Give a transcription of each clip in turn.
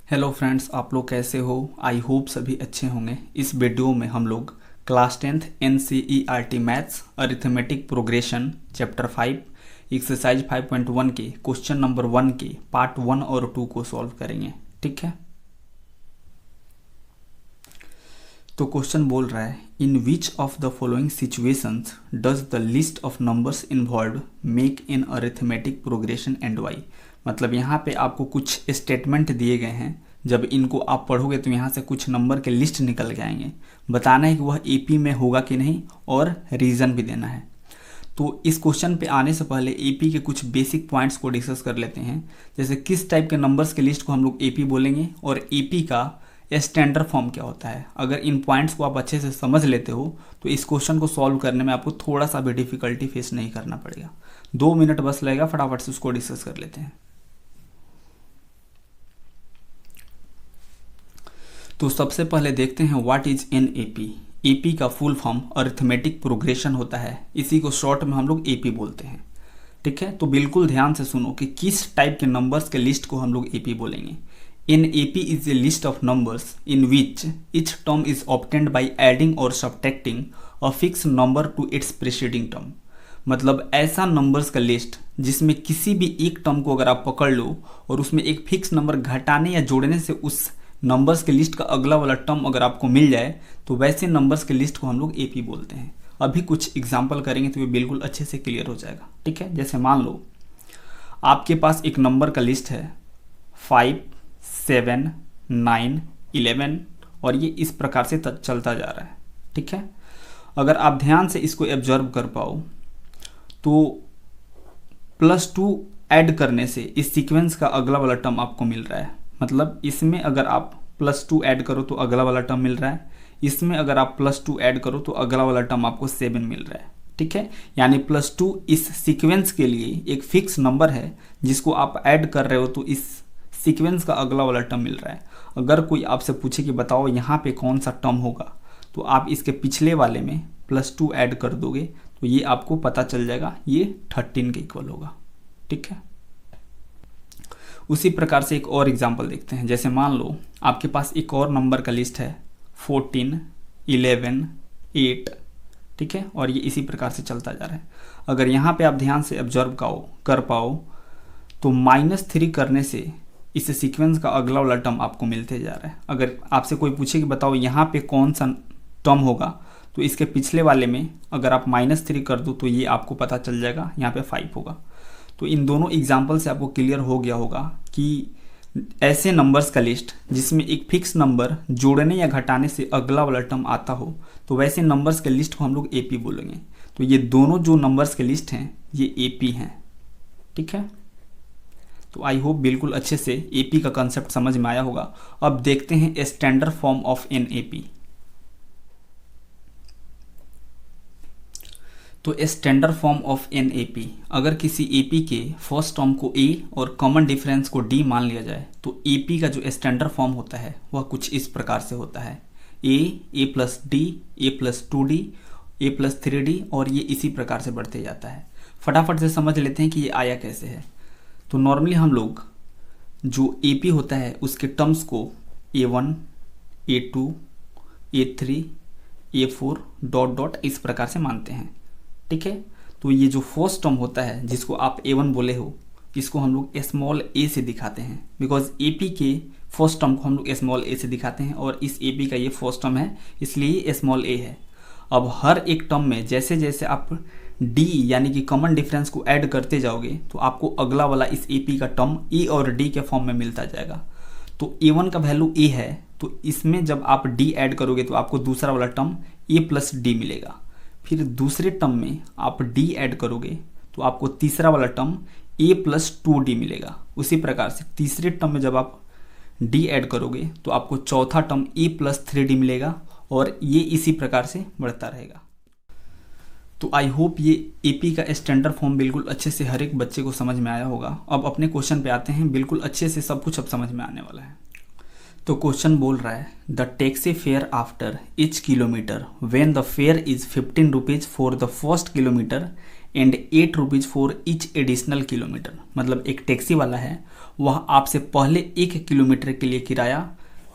Hello friends, आप लोग कैसे हो? आई होप सभी अच्छे होंगे। इस वीडियो में हम लोग class 10th NCERT maths arithmetic progression chapter 5 exercise 5.1 के क्वेश्चन नंबर 1 के पार्ट 1 और 2 को सॉल्व करेंगे। ठीक है, तो क्वेश्चन बोल रहा है, in which of the following situations does the list of numbers involve make in arithmetic progression and why. मतलब यहाँ पे आपको कुछ स्टेटमेंट दिए गए हैं, जब इनको आप पढ़ोगे तो यहाँ से कुछ नंबर के लिस्ट निकल के आएंगे। बताना है कि वह एपी में होगा कि नहीं और रीज़न भी देना है। तो इस क्वेश्चन पे आने से पहले एपी के कुछ बेसिक पॉइंट्स को डिस्कस कर लेते हैं, जैसे किस टाइप के नंबर्स के लिस्ट को हम लोग एपी बोलेंगे और एपी का स्टैंडर्ड फॉर्म क्या होता है। अगर इन पॉइंट्स को आप अच्छे से समझ लेते हो तो इस क्वेश्चन को सॉल्व करने में आपको थोड़ा सा भी डिफिकल्टी फेस नहीं करना पड़ेगा। 2 मिनट बस लगेगा, फटाफट से उसको डिस्कस कर लेते हैं। तो सबसे पहले देखते हैं what is an AP. AP का फुल फॉर्म अरिथमेटिक प्रोग्रेशन होता है, इसी को शॉर्ट में हम लोग एपी बोलते हैं। ठीक है, तो बिल्कुल ध्यान से सुनो कि किस टाइप के नंबर्स के लिस्ट को हम लोग एपी बोलेंगे। In AP is a list of numbers in which each term is obtained by adding और subtracting a fix number to its preceding term. मतलब ऐसा नंबर्स का लिस्ट जिसमें किसी भी एक टर्म को अगर आप पकड़ लो और उसमें एक फिक्स नंबर घटाने या जोड़ने से उस नंबर्स के लिस्ट का अगला वाला टर्म अगर आपको मिल जाए तो वैसे नंबर्स के लिस्ट को हम लोग एपी बोलते हैं। अभी कुछ एग्जांपल करेंगे तो ये बिल्कुल अच्छे से क्लियर हो जाएगा। ठीक है, जैसे मान लो आपके पास एक नंबर का लिस्ट है 5, 7, 9, 11 और ये इस प्रकार से चलता जा रहा है। ठीक है, अगर आप ध्यान से इसको ऑब्जर्व कर पाओ तो +2 ऐड करने से इस सीक्वेंस का अगला वाला टर्म आपको मिल रहा है। मतलब इसमें अगर आप +2 ऐड करो तो अगला वाला टर्म मिल रहा है, इसमें अगर आप +2 ऐड करो तो अगला वाला टर्म आपको 7 मिल रहा है। ठीक है, यानी +2 इस सीक्वेंस के लिए एक फिक्स नंबर है जिसको आप ऐड कर रहे हो तो इस सीक्वेंस का अगला वाला टर्म मिल रहा है। अगर कोई आपसे पूछे कि बताओ यहाँ पे कौन सा टर्म होगा तो आप इसके पिछले वाले में +2 ऐड कर दोगे तो ये आपको पता चल जाएगा, ये 13 के इक्वल होगा। ठीक है, उसी प्रकार से एक और एग्जांपल देखते हैं। जैसे मान लो आपके पास एक और नंबर का लिस्ट है 14, 11, 8। ठीक है, और ये इसी प्रकार से चलता जा रहा है। अगर यहाँ पे आप ध्यान से ऑब्जर्व कर पाओ तो -3 करने से इस सीक्वेंस का अगला वाला टर्म आपको मिलते जा रहा है। अगर आपसे कोई पूछे कि बताओ यहाँ पे कौन सा टर्म होगा तो इसके पिछले वाले में अगर आप -3 कर दो तो ये आपको पता चल जाएगा, यहाँ पे 5 होगा। तो इन दोनों एग्जाम्पल से आपको क्लियर हो गया होगा कि ऐसे नंबर्स का लिस्ट जिसमें एक फिक्स नंबर जोड़ने या घटाने से अगला वाला टर्म आता हो तो वैसे नंबर्स के लिस्ट को हम लोग एपी बोलेंगे। तो ये दोनों जो नंबर्स के लिस्ट हैं ये एपी हैं। ठीक है, तो आई होप बिल्कुल अच्छे से एपी का कंसेप्ट समझ में आया होगा। अब देखते हैं standard form of an AP. तो standard form of an AP, अगर किसी एपी के फर्स्ट टर्म को ए और कॉमन डिफरेंस को डी मान लिया जाए तो एपी का जो स्टैंडर्ड फॉर्म होता है वह कुछ इस प्रकार से होता है, ए प्लस डी, A+2D, A+3D और ये इसी प्रकार से बढ़ते जाता है। फटाफट से समझ लेते हैं कि ये आया कैसे है। तो नॉर्मली हम लोग जो एपी होता है उसके टर्म्स को A1, A2, A3, A4 dot dot इस प्रकार से मानते हैं। ठीक है, तो ये जो फर्स्ट टर्म होता है जिसको आप A1 बोले हो इसको हम लोग स्मॉल a से दिखाते हैं, बिकॉज एपी के फर्स्ट टर्म को हम लोग स्मॉल a से दिखाते हैं और इस एपी का ये फर्स्ट टर्म है इसलिए ये स्मॉल a है। अब हर एक टर्म में जैसे जैसे आप d यानी कि कॉमन डिफरेंस को ऐड करते जाओगे तो आपको अगला वाला इस एपी का टर्म a और d के फॉर्म में मिलता जाएगा। तो A1 का वैल्यू a है तो इसमें जब आप d ऐड करोगे तो आपको दूसरा वाला टर्म A+d मिलेगा। फिर दूसरे टर्म में आप d ऐड करोगे तो आपको तीसरा वाला टर्म A+2d मिलेगा। उसी प्रकार से तीसरे टर्म में जब आप d ऐड करोगे तो आपको चौथा टर्म A+3d मिलेगा और ये इसी प्रकार से बढ़ता रहेगा। तो आई होप ये एपी का स्टैंडर्ड फॉर्म बिल्कुल अच्छे से हर एक बच्चे को समझ में आया होगा। अब अपने क्वेश्चन पे आते हैं, बिल्कुल अच्छे से सब कुछ अब समझ में आने वाला है। तो क्वेश्चन बोल रहा है, the taxi fare after each kilometre when the fair is 15 rupees for the first kilometre and 8 rupees for each additional kilometre. मतलब एक टैक्सी वाला है वह आपसे पहले 1 किलोमीटर के लिए किराया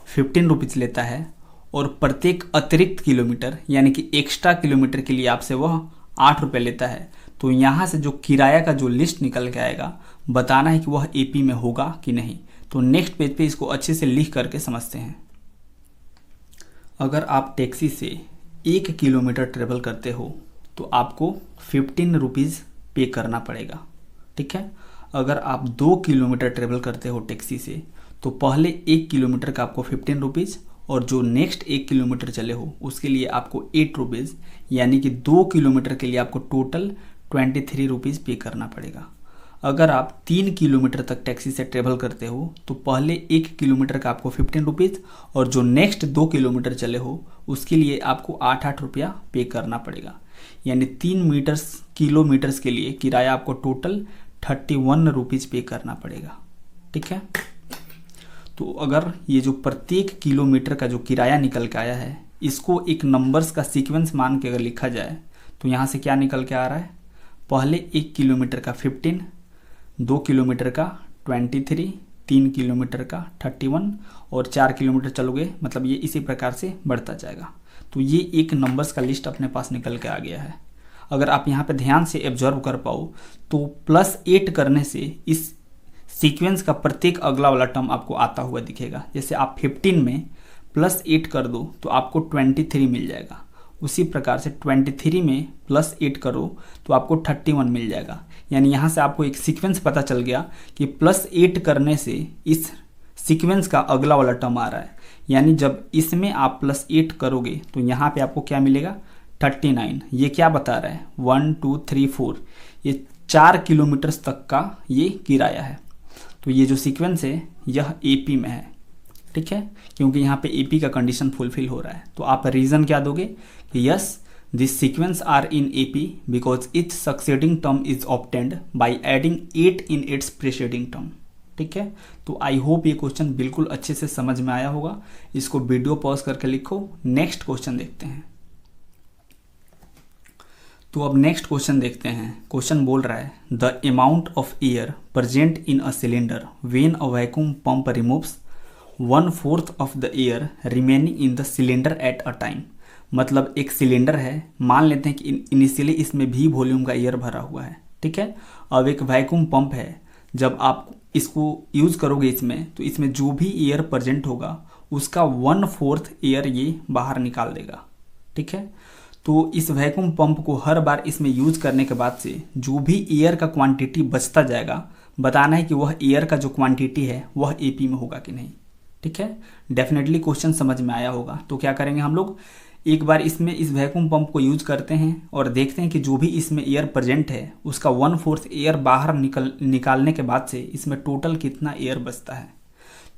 15 रुपीज़ लेता है और प्रत्येक अतिरिक्त किलोमीटर यानी कि एक्स्ट्रा किलोमीटर के लिए आपसे वह 8 रुपये लेता है। तो यहाँ से जो किराया का जो लिस्ट निकल के आएगा, बताना है कि वह एपी में होगा कि नहीं। तो नेक्स्ट पेज पे इसको अच्छे से लिख करके समझते हैं। अगर आप टैक्सी से 1 किलोमीटर ट्रेवल करते हो तो आपको 15 रुपीज़ पे करना पड़ेगा, ठीक है। अगर आप 2 किलोमीटर ट्रेवल करते हो टैक्सी से तो पहले 1 किलोमीटर का आपको 15 रुपीज़ और जो नेक्स्ट 1 किलोमीटर चले हो उसके लिए आपको 8 रुपीज़, यानी कि 2 किलोमीटर के लिए आपको टोटल 23 रुपीज़ पे करना पड़ेगा। अगर आप 3 किलोमीटर तक टैक्सी से ट्रेवल करते हो तो पहले 1 किलोमीटर का आपको 15 रुपीज़ और जो नेक्स्ट 2 किलोमीटर चले हो उसके लिए आपको 8 रुपया पे करना पड़ेगा, यानी 3 किलोमीटर्स के लिए किराया आपको टोटल 31 रुपीज़ पे करना पड़ेगा, ठीक है। तो अगर ये जो प्रत्येक किलोमीटर का जो किराया निकल के आया है इसको एक नंबर्स का सीक्वेंस मान के अगर लिखा जाए तो यहाँ से क्या निकल के आ रहा है, पहले 1 किलोमीटर का 15, 2 किलोमीटर का 23, 3 किलोमीटर का 31 और 4 किलोमीटर चलोगे, मतलब ये इसी प्रकार से बढ़ता जाएगा। तो ये एक नंबर्स का लिस्ट अपने पास निकल के आ गया है। अगर आप यहाँ पे ध्यान से ऑब्जर्व कर पाओ तो +8 करने से इस सीक्वेंस का प्रत्येक अगला वाला टर्म आपको आता हुआ दिखेगा। जैसे आप 15 में +8 कर दो तो आपको 23 मिल जाएगा, उसी प्रकार से 23 में +8 करो तो आपको 31 मिल जाएगा। यानी यहाँ से आपको एक सीक्वेंस पता चल गया कि +8 करने से इस सीक्वेंस का अगला वाला टर्म आ रहा है, यानी जब इसमें आप +8 करोगे तो यहाँ पे आपको क्या मिलेगा, 39। ये क्या बता रहा है, 1 2 3 4, ये 4 किलोमीटर तक का ये किराया है। तो ये जो सीक्वेंस है यह एपी में है, ठीक है, क्योंकि यहाँ पे एपी का कंडीशन फुलफिल हो रहा है। तो आप रीज़न क्या दोगे कि yes this sequence are in AP because its succeeding term is obtained by adding 8 in its preceding term, ठीक है। तो आई होप ये क्वेश्चन बिल्कुल अच्छे से समझ में आया होगा। इसको वीडियो पॉज करके लिखो। नेक्स्ट क्वेश्चन देखते हैं। तो अब नेक्स्ट क्वेश्चन देखते हैं। क्वेश्चन बोल रहा है the amount of air present in a cylinder when a vacuum pump removes 1/4 of the air remaining in the cylinder at a time. मतलब एक सिलेंडर है, मान लेते हैं कि इनिशियली इसमें भी वॉल्यूम का एयर भरा हुआ है, ठीक है। अब एक वैक्यूम पंप है, जब आप इसको यूज़ करोगे इसमें तो इसमें जो भी एयर प्रेजेंट होगा उसका 1/4 एयर ये बाहर निकाल देगा, ठीक है। तो इस वैक्यूम पंप को हर बार इसमें यूज करने के बाद से जो भी एयर का क्वांटिटी बचता जाएगा, बताना है कि वह एयर का जो क्वांटिटी है वह एपी में होगा कि नहीं, ठीक है। डेफिनेटली क्वेश्चन समझ में आया होगा। तो क्या करेंगे हम लोग, एक बार इसमें इस वैक्यूम पंप को यूज करते हैं और देखते हैं कि जो भी इसमें एयर प्रेजेंट है उसका 1/4 एयर बाहर निकालने के बाद से इसमें टोटल कितना एयर बचता है।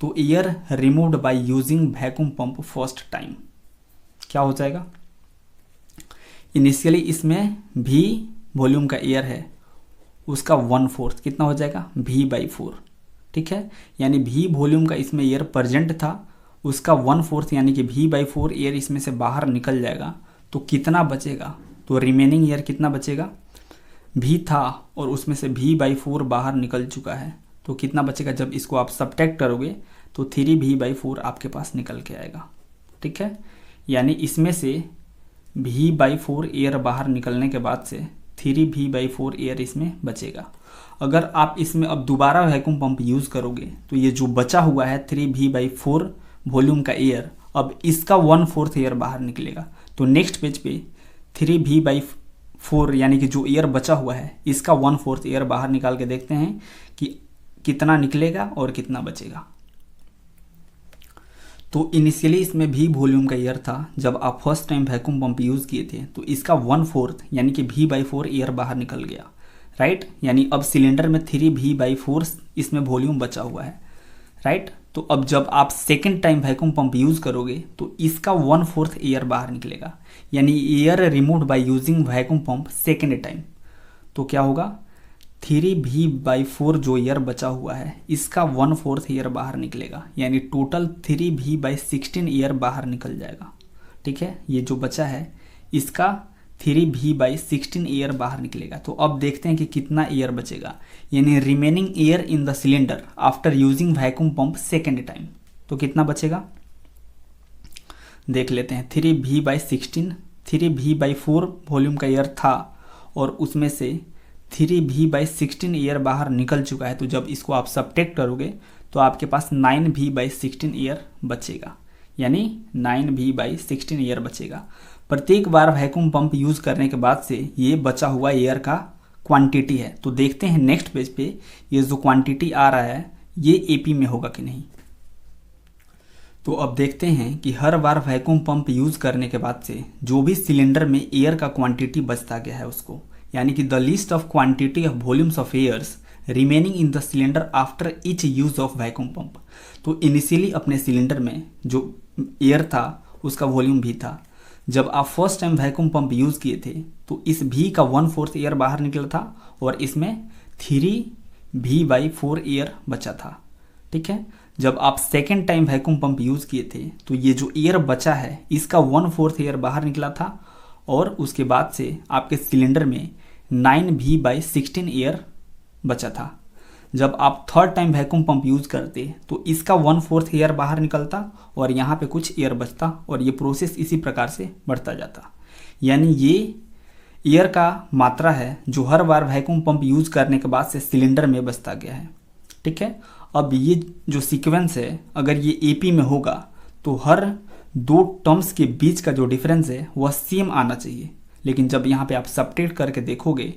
तो air removed by using vacuum pump first time क्या हो जाएगा, इनिशियली इसमें भी वॉल्यूम का एयर है उसका 1/4 कितना हो जाएगा, V/4, ठीक है। यानी भी वॉल्यूम का इसमें एयर प्रेजेंट था, उसका 1/4 यानी कि V/4 एयर इसमें से बाहर निकल जाएगा। तो कितना बचेगा, तो रिमेनिंग एयर कितना बचेगा, भी था और उसमें से V/4 बाहर निकल चुका है, तो कितना बचेगा, जब इसको आप सब्ट्रैक्ट करोगे तो 3V/4 आपके पास निकल के आएगा, ठीक है। यानी इसमें से V/4 एयर बाहर निकलने के बाद से 3V/4 एयर इसमें बचेगा। अगर आप इसमें अब दोबारा वैक्यूम पंप यूज़ करोगे तो ये जो बचा हुआ है 3V/4 वॉल्यूम का एयर, अब इसका 1/4 एयर बाहर निकलेगा। तो नेक्स्ट पेज पे 3V/4 यानी कि जो एयर बचा हुआ है इसका 1/4 एयर बाहर निकाल के देखते हैं कि कितना निकलेगा और कितना बचेगा। तो इनिशियली इसमें भी वॉल्यूम का एयर था, जब आप first time vacuum pump use किए थे तो इसका 1/4 यानी कि V/4 एयर बाहर निकल गया, राइट। यानी अब सिलेंडर में 3V/4 इसमें वॉल्यूम बचा हुआ है, राइट। तो अब जब आप second time vacuum pump use करोगे तो इसका 1/4 एयर बाहर निकलेगा, यानी air removed by using vacuum pump second time. तो क्या होगा, 3V/4 जो एयर बचा हुआ है इसका 1/4 एयर बाहर निकलेगा, यानी टोटल 3V/16 एयर बाहर निकल जाएगा, ठीक है। ये जो बचा है इसका 3V/16 एयर बाहर निकलेगा। तो अब देखते हैं कि कितना एयर बचेगा, यानी remaining air in the cylinder after using vacuum pump second time. तो कितना बचेगा देख लेते हैं। 3V/16, 3V/4 वॉल्यूम का एयर था और उसमें से 3V/16 एयर बाहर निकल चुका है। तो जब इसको आप सब्ट्रैक्ट करोगे तो आपके पास 9V/16 एयर बचेगा, यानी 9V/16 एयर बचेगा। प्रत्येक बार वैक्यूम पंप यूज करने के बाद से ये बचा हुआ एयर का क्वांटिटी है। तो देखते हैं नेक्स्ट पेज पे ये जो क्वांटिटी आ रहा है ये एपी में होगा कि नहीं। तो अब देखते हैं कि हर बार वैक्यूम पंप यूज करने के बाद से जो भी सिलेंडर में एयर का क्वांटिटी बचता गया है उसको, यानी कि the list of quantity of volumes of airs remaining in the cylinder after each use of vacuum pump. तो इनिशियली अपने सिलेंडर में जो एयर था उसका वॉल्यूम भी था। जब आप first time vacuum pump use किए थे तो इस V का 1/4 एयर बाहर निकला था और इसमें 3V/4 एयर बचा था। ठीक है, जब आप second time vacuum pump use किए थे तो ये जो एयर बचा है इसका 1/4 एयर बाहर निकला था और उसके बाद से आपके सिलेंडर में 9V/16 एयर बचा था। जब आप third time vacuum pump use करते तो इसका 1/4 एयर बाहर निकलता और यहाँ पे कुछ एयर बचता और ये प्रोसेस इसी प्रकार से बढ़ता जाता। यानी ये एयर का मात्रा है जो हर बार वैक्यूम पंप यूज करने के बाद से सिलेंडर में बचता गया है। ठीक है, अब ये जो सीक्वेंस है अगर ये एपी में होगा तो हर दो टर्म्स के बीच का जो डिफरेंस है वह सेम आना चाहिए। लेकिन जब यहाँ पे आप सब्ट्रैक्ट करके देखोगे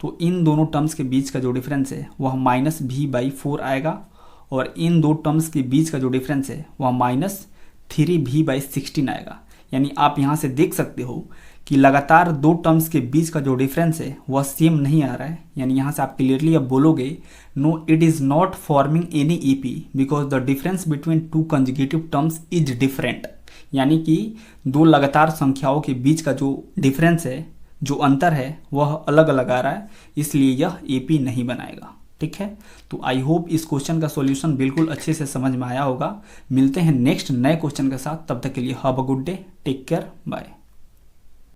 तो इन दोनों टर्म्स के बीच का जो डिफरेंस है वह -V/4 आएगा और इन दो टर्म्स के बीच का जो डिफरेंस है वह -3V/16 आएगा। यानी आप यहाँ से देख सकते हो कि लगातार दो टर्म्स के बीच का जो डिफरेंस है वह सेम नहीं आ रहा है। यानी यहाँ से आप क्लियरली अब बोलोगे no it is not forming any AP because the difference between two consecutive terms is different. यानी कि दो लगातार संख्याओं के बीच का जो डिफरेंस है, जो अंतर है वह अलग अलग आ रहा है, इसलिए यह एपी नहीं बनाएगा। ठीक है, तो आई होप इस क्वेश्चन का सॉल्यूशन बिल्कुल अच्छे से समझ में आया होगा। मिलते हैं नेक्स्ट नए क्वेश्चन के साथ, तब तक के लिए have a good day, take care, bye.